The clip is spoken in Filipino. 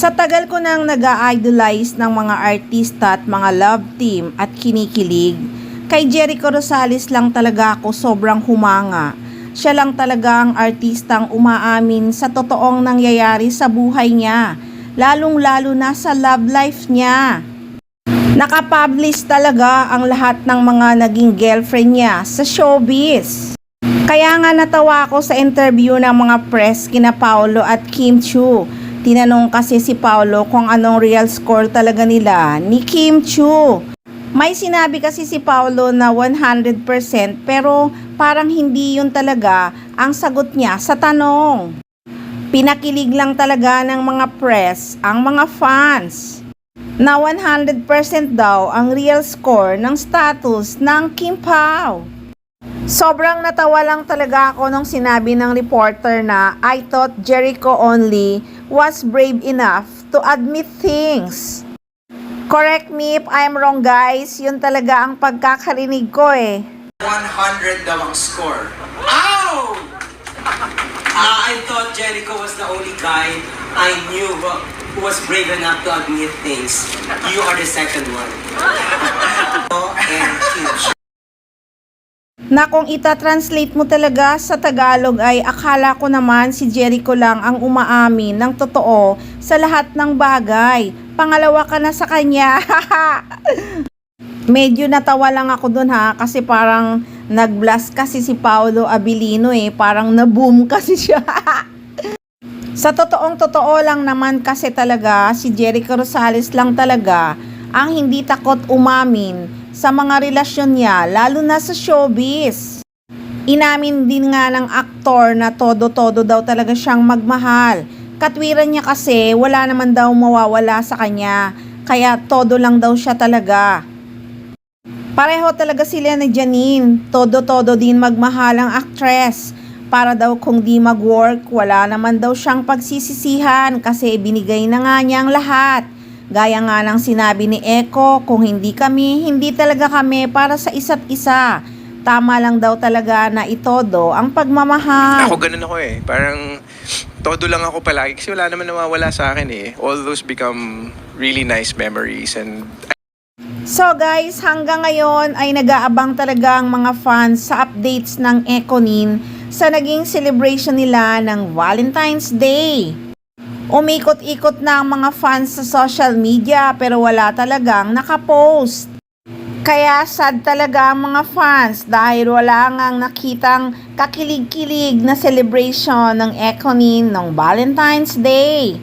Sa tagal ko nang nag-idolize ng mga artista at mga love team at kinikilig, kay Jericho Rosales lang talaga ako sobrang humanga. Siya lang talaga ang artistang umaamin sa totoong nangyayari sa buhay niya, lalong-lalo na sa love life niya. Nakapublish talaga ang lahat ng mga naging girlfriend niya sa showbiz. Kaya nga natawa ako sa interview ng mga press kina Paolo at Kim Chiu. Tinanong kasi si Paolo kung anong real score talaga nila ni Kim Chiu. May sinabi kasi si Paolo na 100% pero parang hindi yun talaga ang sagot niya sa tanong. Pinakilig lang talaga ng mga press ang mga fans na 100% daw ang real score ng status ng Kim Pao. Sobrang natawa lang talaga ako nung sinabi ng reporter na I thought Jericho only was brave enough to admit things. Correct me if I'm wrong guys, yun talaga ang pagkakarinig ko eh. 100 daw ang score. Ow! I thought Jericho was the only guy I knew who was brave enough to admit things. You are the second one. And huge. Na kung ita-translate mo talaga sa Tagalog ay akala ko naman si Jericho lang ang umaamin ng totoo sa lahat ng bagay. Pangalawa ka na sa kanya. Medyo natawa lang ako dun ha kasi parang nag-blast kasi si Paolo Abilino eh. Parang na-boom kasi siya. Sa totoong totoo lang naman kasi talaga si Jericho Rosales lang talaga ang hindi takot umamin sa mga relasyon niya, lalo na sa showbiz. Inamin din nga ng aktor na todo-todo daw talaga siyang magmahal. Katwiran niya kasi wala naman daw mawawala sa kanya, kaya todo lang daw siya talaga. Pareho talaga sila ni Janine, todo-todo din magmahal ang actress. Para daw kung di mag-work, wala naman daw siyang pagsisisihan kasi binigay na nga niya ang lahat. Gaya nga ng sinabi ni Eko, kung hindi kami, hindi talaga kami para sa isa't isa. Tama lang daw talaga na itodo ang pagmamahal. Ako ganun ako eh. Parang todo lang ako palagi kasi wala naman nawawala sa akin eh. All those become really nice memories and So guys, hanggang ngayon ay nag-aabang talaga ang mga fans sa updates ng Ekonin sa naging celebration nila ng Valentine's Day. Umikot-ikot na ang mga fans sa social media pero wala talagang nakapost. Kaya sad talaga ang mga fans dahil wala ngang nakitang kakilig-kilig na celebration ng Ekonin ng Valentine's Day.